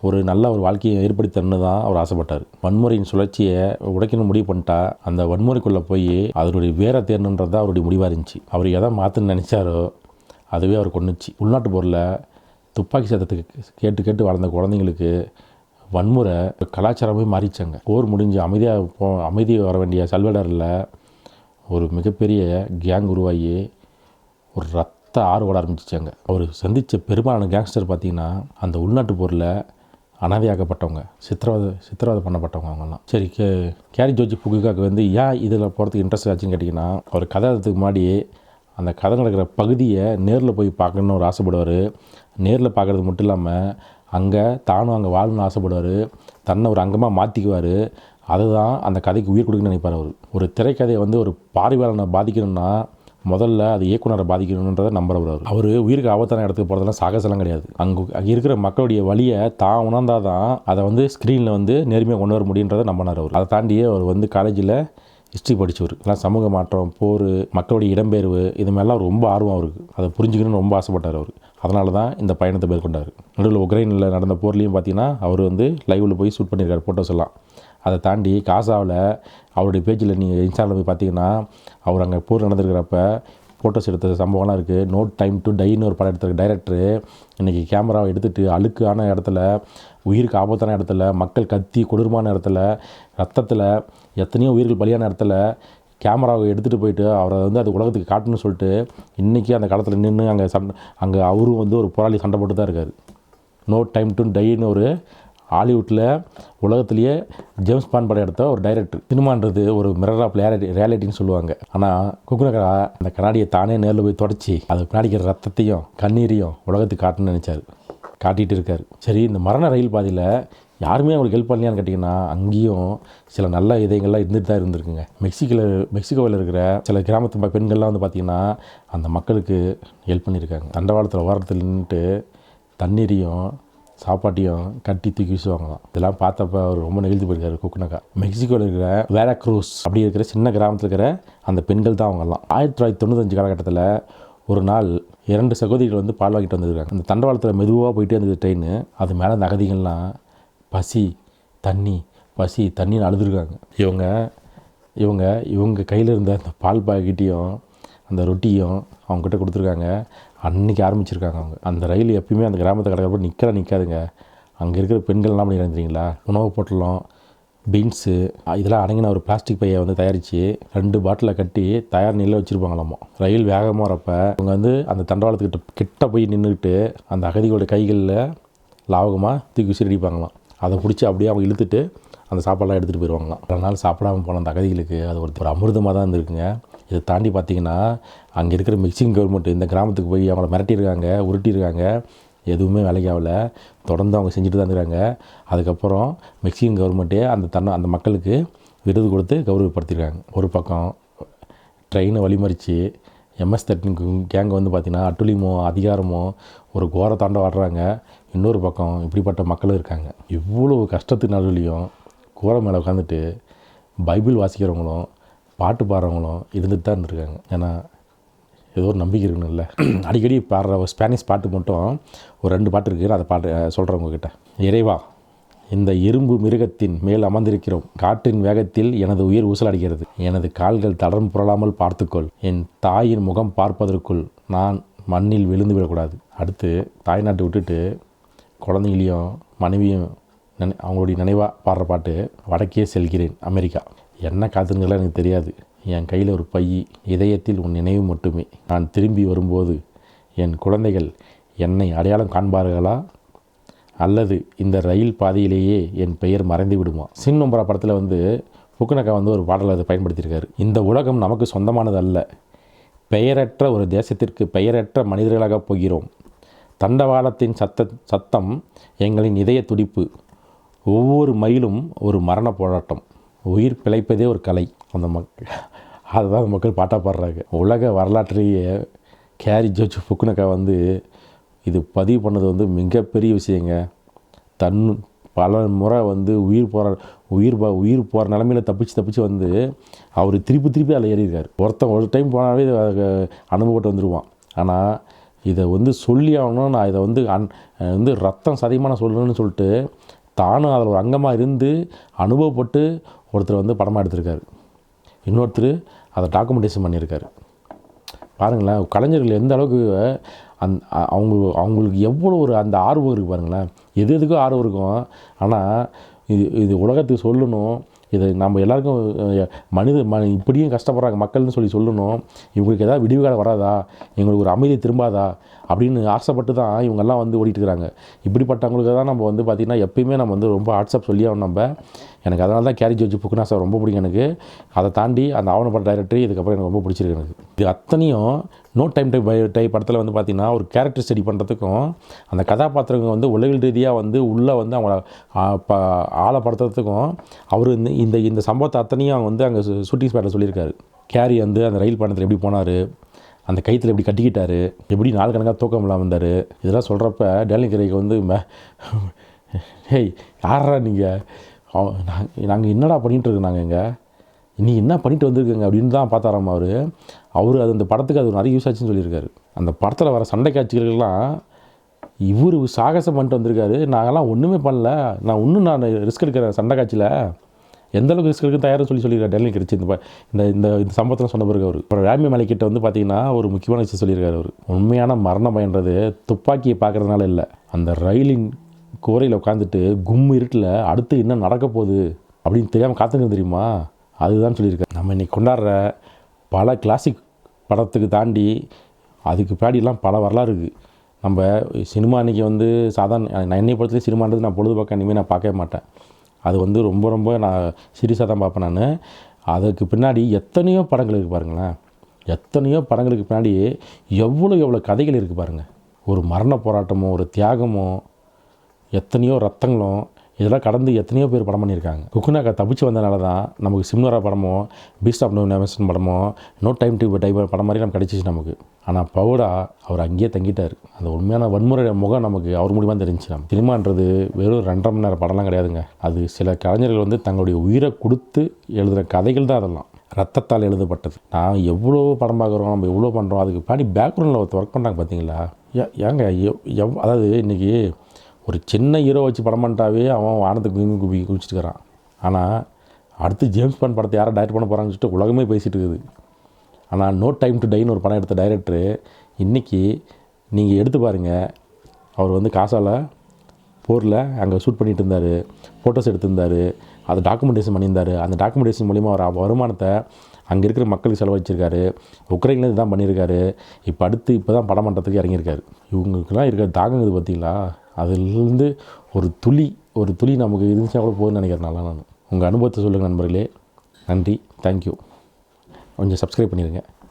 ஒரு நல்ல ஒரு வாழ்க்கையை ஏற்படுத்தணும்னு தான் அவர் ஆசைப்பட்டார். வன்முறையின் சுழற்சியை உடைக்கணும் முடிவு பண்ணிட்டா அந்த வன்முறைக்குள்ளே போய் அதனுடைய வேரை தேரணுன்றது தான் அவருடைய முடிவாக இருந்துச்சு. அவர் எதை மாற்றணும்னு நினச்சாரோ அதுவே அவர் கொண்டுச்சு. உள்நாட்டு போரில் துப்பாக்கி சத்தத்துக்கு கேட்டு கேட்டு வளர்ந்த குழந்தைங்களுக்கு வன்முறை கலாச்சாரமே மாறிச்சாங்க. போர் முடிஞ்சு அமைதி வர வேண்டிய சல்வடாரில் ஒரு மிகப்பெரிய கேங் உருவாகி ஒரு ரத்த ஆறு ஓட ஆரம்பிச்சிச்சாங்க. அவர் சந்தித்த பெரும்பாலான கேங்ஸ்டர் பார்த்திங்கன்னா அந்த உள்நாட்டு போரில் அனாதையாக்கப்பட்டவங்க, சித்திரவதை பண்ணப்பட்டவங்க அவங்கெல்லாம். சரி, கேரி ஜோர்ஜ் ஃபுகுகாக்கு வந்து ஏன் இதில் போகிறதுக்கு இன்ட்ரெஸ்ட் ஆச்சுன்னு கேட்டிங்கன்னா, அவர் கதை எழுதுறதுக்கு முன்னாடி அந்த கதை நடக்கிற பகுதியை நேரில் போய் பார்க்கணுன்னு ஒரு ஆசைப்படுவார். நேரில் பார்க்குறது மட்டும் இல்லாமல் அங்கே தானும் அங்கே வாழணும்னு ஆசைப்படுவார். தன்னை ஒரு அங்கமாக மாற்றிக்குவார். அதுதான் அந்த கதைக்கு உயிர் கொடுக்குன்னு நினைப்பார் அவர். ஒரு திரைக்கதையை வந்து ஒரு பார்வையாளனை பாதிக்கணும்னா முதல்ல அது இயக்குனரை பாதிக்கணுன்றதை நம்புறவர். அவர் உயிருக்கு ஆபத்தான இடத்துக்கு போகிறதெல்லாம் சாகசெல்லாம் கிடையாது. அங்கே இருக்கிற மக்களுடைய வழியை தான் உணர்ந்தால் தான் அதை வந்து ஸ்க்ரீனில் வந்து நேர்மையாக கொண்டு வர முடியுன்றதை நம்பினார் அவர். அதை தாண்டியே அவர் வந்து காலேஜில் ஹிஸ்ட்ரி படித்தவர். எல்லாம் சமூக மாற்றம், போர், மக்களுடைய இடம்பெயர்வு, இது மாதிரிலாம் ரொம்ப ஆர்வம் அவருக்கு. அதை புரிஞ்சுக்கணும்னு ரொம்ப ஆசைப்பட்டார் அவர். அதனால தான் இந்த பயணத்தை மேற்கொண்டார். நடுவில் உக்ரைனில் நடந்த போர்லேயும் பார்த்தீங்கன்னா அவர் வந்து லைவில் போய் ஷூட் பண்ணியிருக்காரு ஃபோட்டோஸ் எல்லாம். அதை தாண்டி காசாவில் அவருடைய பேஜில் நீங்கள் இன்ஸ்டாவில் போய் பார்த்தீங்கன்னா அவர் அங்கே போர் நடந்துருக்கிறப்ப ஃபோட்டோஸ் எடுத்த சம்பவம்லாம் இருக்குது. நோ டைம் டு டைன்னு ஒரு படம் எடுத்திருக்க டைரக்டரு இன்றைக்கி கேமராவை எடுத்துகிட்டு அழுக்கான இடத்துல, உயிருக்கு ஆபத்தான இடத்துல, மக்கள் கத்தி கொடூரமான இடத்துல, ரத்தத்தில் எத்தனையோ உயிர்கள் பலியான இடத்துல கேமராவை எடுத்துகிட்டு போயிட்டு அவரை வந்து அது உலகத்துக்கு காட்டணும்னு சொல்லிட்டு இன்றைக்கி அந்த காலத்தில் நின்று அங்கே அவரும் வந்து ஒரு போராளி சண்டை போட்டு தான் இருக்கார். நோ டைம் டு டைன்னு ஒரு ஹாலிவுட்டில் உலகத்துலேயே ஜேம்ஸ் பாண்ட் படம் எடுத்த ஒரு டைரக்டர். சினிமான்றது ஒரு மிரர் ஆஃப் ரியாலிட்டின்னு சொல்லுவாங்க. ஆனால் குக்குனகரா அந்த கண்ணாடியை தானே நேரில் போய் தொடச்சி அது பின்னாடிக்கிற ரத்தத்தையும் கண்ணீரையும் உலகத்துக்கு காட்டணும்னு நினச்சார். காட்டிகிட்டு இருக்கார். சரி, இந்த மரண ரயில் பாதையில் யாருமே அவங்களுக்கு ஹெல்ப் பண்ணலையான்னு கேட்டிங்கன்னா அங்கேயும் சில நல்ல இதயங்கள்லாம் இருந்துட்டு தான் இருந்திருக்குங்க. மெக்சிகோவில் இருக்கிற சில கிராமத்து பெண்கள்லாம் வந்து பார்த்திங்கன்னா அந்த மக்களுக்கு ஹெல்ப் பண்ணியிருக்காங்க. தண்டவாளத்தில் ஓரத்தில் நின்றுட்டு தண்ணீரையும் சாப்பாட்டையும் கட்டி தூக்கி வீசுவாங்களாம். இதெல்லாம் பார்த்தப்ப அவர் ரொம்ப நெகிழ்ந்து போயிருக்காரு குக்குனகா. மெக்சிகோவில் இருக்கிற வேராக்ரூஸ் அப்படி இருக்கிற சின்ன கிராமத்தில் இருக்கிற அந்த பெண்கள் தான் அவங்கெல்லாம். 1995 காலகட்டத்தில் ஒரு நாள் 2 சகோதரிகள் வந்து பால் வாங்கிட்டு வந்துருக்காங்க. அந்த தண்டவாளத்தில் மெதுவாக போயிட்டே இருந்தது ட்ரெயின். அது மேலே அந்த அகதிகள்லாம் பசி தண்ணின்னு அழுதுருக்காங்க. இவங்க கையில் இருந்த அந்த பால் பாக்கெட்டையும் அந்த ரொட்டியும் அவங்ககிட்ட கொடுத்துருக்காங்க. அன்றைக்கி ஆரம்பிச்சிருக்காங்க அவங்க. அந்த ரயில் எப்பயுமே அந்த கிராமத்தை கடற்கரை நிற்காதுங்க. அங்கே இருக்கிற பெண்கள் என்ன பண்ணிடுறாங்க தெரியுங்களா, உணவு பொட்டலம், பீன்ஸு இதெல்லாம் அடங்கின ஒரு பிளாஸ்டிக் பையை வந்து தயாரித்து 2 பாட்டிலை கட்டி தயார் நிலையில் வச்சுருப்பாங்களாமா. ரயில் வேகமாக வரப்போ அவங்க வந்து அந்த தண்டவாளத்துக்கிட்ட கிட்ட போய் நின்றுக்கிட்டு அந்த அகதிகளோட கைகளில் லாவகமாக தூக்கி விசிறி அடிப்பாங்களாம். அதை பிடிச்சி அப்படியே அவங்க இழுத்துட்டு அந்த சாப்பாடெலாம் எடுத்துகிட்டு போயிடுவாங்களாம். 2 நாள் சாப்பிடாமல் போன அந்த அகதிகளுக்கு அது ஒரு அமிர்தமாக தான் இருந்திருக்குங்க. இதை தாண்டி பார்த்திங்கன்னா அங்கே இருக்கிற மெக்சிகன் கவர்மெண்ட் இந்த கிராமத்துக்கு போய் அவங்கள மிரட்டியிருக்காங்க, உருட்டியிருக்காங்க. எதுவுமே வேலைக்கு ஆகலை. தொடர்ந்து அவங்க செஞ்சுட்டு தான் இருக்கிறாங்க. அதுக்கப்புறம் மெக்சிகன் கவர்மெண்ட்டே அந்த மக்களுக்கு விருது கொடுத்து கௌரவப்படுத்தியிருக்காங்க. ஒரு பக்கம் ட்ரெயினை வழிமறித்து MS-13 கேங் வந்து பார்த்திங்கன்னா அட்டுழியமோ அதிகாரமோ ஒரு கோர தாண்ட வர்றாங்க. இன்னொரு பக்கம் இப்படிப்பட்ட மக்களும் இருக்காங்க. இவ்வளோ கஷ்டத்து நடுவுலையும் கூரை மேலே உட்காந்துட்டு பைபிள் வாசிக்கிறவங்களும் பாட்டு பாடுறவங்களும் இருந்துட்டு தான் இருந்திருக்காங்க. ஏன்னா ஏதோ ஒரு நம்பிக்கை இருக்கணும்ல. அடிக்கடி பாடுற ஸ்பானிஷ் பாட்டு மட்டும் ஒரு 2 பாட்டு இருக்குது. அதை பாட்டு சொல்கிறவங்கக்கிட்ட, இறைவா, இந்த இரும்பு மிருகத்தின் மேல் அமர்ந்திருக்கிறோம். காற்றின் வேகத்தில் எனது உயிர் ஊசலடிக்கிறது. எனது கால்கள் தளர்ந்து புரளாமல் பார்த்துக்கொள். என் தாயின் முகம் பார்ப்பதற்குள் நான் மண்ணில் விழுந்து விடக்கூடாது. அடுத்து தாய்நாட்டை விட்டுட்டு குழந்தைங்களையும் மனைவியும் அவங்களுடைய நினைவாக பாடுற பாட்டு, வடக்கே செல்கிறேன் அமெரிக்கா. என்ன காத்துங்களா எனக்கு தெரியாது. என் கையில் ஒரு பை, இதயத்தில் உன் நினைவு மட்டுமே. நான் திரும்பி வரும்போது என் குழந்தைகள் என்னை அடையாளம் காண்பார்களா, அல்லது இந்த ரயில் பாதையிலேயே என் பெயர் மறைந்து விடுமா? சின் நொம்பரா படத்தில் வந்து ஃபுக்குனக்கா வந்து ஒரு பாடலை அதை பயன்படுத்தியிருக்காரு. இந்த உலகம் நமக்கு சொந்தமானது அல்ல. பெயரற்ற ஒரு தேசத்திற்கு பெயரற்ற மனிதர்களாக போகிறோம். தண்டவாளத்தின் சத்தம் எங்களின் இதய துடிப்பு. ஒவ்வொரு மைலும் ஒரு மரண போராட்டம். உயிர் பிழைப்பதே ஒரு கலை. அந்த அதுதான் அந்த மக்கள் பாட்டாக பாடுறாங்க. உலக வரலாற்றையே கேரி ஜோர்ஜ் ஃபுக்குனக்கா வந்து இது பதிவு பண்ணது வந்து மிகப்பெரிய விஷயங்க. பல முறை வந்து உயிர் போகிற நிலமையில் தப்பிச்சு வந்து அவர் திருப்பி அதில் ஏறியிருக்கார். ஒரு டைம் போனாவே அனுபவப்பட்டு வந்துடுவான். ஆனால் இதை வந்து சொல்லி ஆகணும், நான் இதை வந்து ரத்தம் சதியமாக நான் சொல்லணும்னு சொல்லிட்டு தானும் அதில் ஒரு அங்கமாக இருந்து அனுபவப்பட்டு ஒருத்தர் வந்து படமாக எடுத்திருக்காரு. இன்னொருத்தர் அதை டாக்குமெண்டேஷன் பண்ணியிருக்காரு. பாருங்களேன், கலைஞர்கள் எந்த அளவுக்கு அவங்களுக்கு எவ்வளோ ஒரு அந்த ஆர்வம் இருக்குது பாருங்களேன். எதுக்கும் ஆர்வம் இருக்கும். ஆனால் இது உலகத்துக்கு சொல்லணும், இதை நம்ம எல்லாருக்கும் இப்படியும் கஷ்டப்படுறாங்க மக்கள்னு சொல்லணும். இவங்களுக்கு ஏதாவது விடிவு காலம் வராதா, எங்களுக்கு ஒரு அமைதி திரும்பாதா அப்படின்னு ஆசைப்பட்டு தான் இவங்கெல்லாம் வந்து ஓடிட்டு இருக்கிறாங்க. இப்படிப்பட்டவங்களுக்கு தான் நம்ம வந்து பார்த்திங்கன்னா எப்பயுமே நம்ம வந்து ரொம்ப வாட்ஸ்அப் சொல்லி ஆகணும். எனக்கு அதனால தான் கேரி ஜோர்ஜ் ஃபுக்குனக்கா ரொம்ப பிடிக்கும் எனக்கு. அதை தாண்டி அந்த ஆவணப்பட டைரக்டர் இதுக்கப்புறம் எனக்கு ரொம்ப பிடிச்சிருக்கு. எனக்கு இது அத்தனையும் நோ டைம் டை படத்தில் வந்து பார்த்திங்கன்னா ஒரு கேரக்டர் ஸ்டடி பண்ணுறதுக்கும் அந்த கதாபாத்திரங்கள் வந்து உலகில் ரீதியாக வந்து உள்ளே வந்து அவங்கள ஆழப்படுத்துறதுக்கும் அவர் இந்த சம்பவத்தை அத்தனையும் அவங்க வந்து அங்கே ஷூட்டிங் ஸ்பாட்டில் சொல்லியிருக்காரு. கேரி வந்து அந்த ரயில் பயணத்தில் எப்படி போனார், அந்த கைத்தில் எப்படி கட்டிக்கிட்டார், எப்படி நாள் கணக்காக தூக்கம் இல்லாமல் வந்தார், இதெல்லாம் சொல்கிறப்ப டேனியல் கிரெய்க் வந்து ஹேய் யாரா நீங்கள், நாங்கள் என்னடா பண்ணிகிட்டு நாங்கள் இங்கே, நீ என்ன பண்ணிட்டு வந்திருக்கங்க அப்படின்னு தான் பார்த்தாராம் அவர் அது அந்த படத்துக்கு அது நிறைய யூஸ் ஆச்சுன்னு சொல்லியிருக்காரு. அந்த படத்தில் வர சண்டை காட்சிகளுக்கெல்லாம் இவர் சாகசம் பண்ணிட்டு வந்திருக்காரு. நாங்கள்லாம் ஒன்றுமே பண்ணல, நான் ரிஸ்க் எடுக்கிறேன் சண்டை காட்சியில், எந்தளவுக்கு ரிஸ்க் எடுக்க தயார்னு சொல்லியிருக்காரு டேனியல் கிரெய்க். இந்த சம்பவத்தில் சொன்ன பிறகு அப்புறம் ராமி மலைக்கிட்ட வந்து பார்த்திங்கன்னா ஒரு முக்கியமான விஷயம் சொல்லியிருக்காரு. உண்மையான மரண பயன்றது துப்பாக்கியை பார்க்குறதுனால இல்லை, அந்த ரயிலின் கோரையில் உட்காந்துட்டு இருட்டில் அடுத்து என்ன நடக்க போகுது அப்படின்னு தெரியாமல் காத்துங்க தெரியுமா, அதுதான் சொல்லியிருக்காரு. நம்ம இன்றைக்கி கொண்டாடுற பல கிளாசிக் படத்துக்கு தாண்டி அதுக்கு பின்னாடிலாம் பல வரலாறு இருக்குது. நம்ம சினிமா இன்றைக்கி வந்து சாதாரண என்னை பொறுத்தவரை சினிமான்றது நான் பொழுதுபோக்க இனிமேல் நான் பார்க்கவே மாட்டேன். அது வந்து ரொம்ப நான் சீரியஸாக தான் பார்ப்பேன் நான். அதுக்கு பின்னாடி எத்தனையோ படங்கள் இருக்குது பாருங்களேன். எத்தனையோ படங்களுக்கு பின்னாடி எவ்வளோ கதைகள் இருக்குது பாருங்கள். ஒரு மரண போராட்டமோ ஒரு தியாகமோ எத்தனையோ ரத்தங்களும் இதெல்லாம் கடந்து எத்தனையோ பேர் படம் பண்ணியிருக்காங்க. ஃபுக்குனக்கா தப்பிச்சு வந்தனால தான் நமக்கு சிம்னோரா படமோ பீஸ்ட் ஆஃப் நோ நேஷன் படமோ நோ டைம் டு டை படம் மாதிரி நம்ம கிடச்சிச்சு நமக்கு. ஆனால் பவுடா அவர் அங்கேயே தங்கிட்டார். அந்த உண்மையான வன்முறை முகம் நமக்கு அவர் மூலியமாக தெரிஞ்சிச்சு. நம்ம சினிமான்றது வெறும் 2.5 மணி நேரம் படம்லாம் கிடையாதுங்க. அது சில கலைஞர்கள் வந்து தங்களுடைய உயிரை கொடுத்து எழுதுகிற கதைகள் தான் அதெல்லாம், ரத்தத்தால் எழுதப்பட்டது. நான் எவ்வளோ படம் பார்க்குறோம், நம்ம எவ்வளோ பண்ணுறோம், அதுக்கு பின்னாடி பேக்ரவுண்டில் ஒருத்தர் ஒர்க் பண்ணுறாங்க பார்த்தீங்களா. ஏங்க அதாவது இன்றைக்கி ஒரு சின்ன ஹீரோ வச்சு படம் பண்ணிட்டாவே அவன் வானத்துக்கு குதிச்சுட்டுக்கிறான். ஆனால் அடுத்து ஜேம்ஸ் பாண்ட் படத்தை யாரை டைரக்ட் பண்ண போகிறாங்கன்னு சொல்லிட்டு உலகமே பேசிகிட்டு இருக்குது. ஆனால் நோ டைம் டு டைன்னு ஒரு படம் எடுத்த டைரக்டரு இன்றைக்கி நீங்கள் எடுத்து பாருங்கள். அவர் வந்து காசால் போரில் அங்கே ஷூட் பண்ணிகிட்டு இருந்தார், ஃபோட்டோஸ் எடுத்திருந்தார், அதை டாக்குமெண்டேஷன் பண்ணியிருந்தார். அந்த டாக்குமெண்டேஷன் மூலிமா அவர் வருமானத்தை அங்கே இருக்கிற மக்களுக்கு செலவழிச்சிருக்காரு. உக்ரைன்லேருந்து தான் பண்ணியிருக்காரு. இப்போ தான் படம் பண்ணுறதுக்கு இறங்கியிருக்காரு. இவங்களுக்கெல்லாம் இருக்கிற தாக்கங்குது பார்த்தீங்களா? அதிலிருந்து ஒரு துளி நமக்கு இருந்துச்சுன்னா கூட போதும்னு நினைக்கிறேன். நான் உங்கள் அனுபவத்தை சொல்லுங்கள் நண்பர்களே. நன்றி, தேங்க்யூ. கொஞ்சம் சப்ஸ்கிரைப் பண்ணிடுங்க.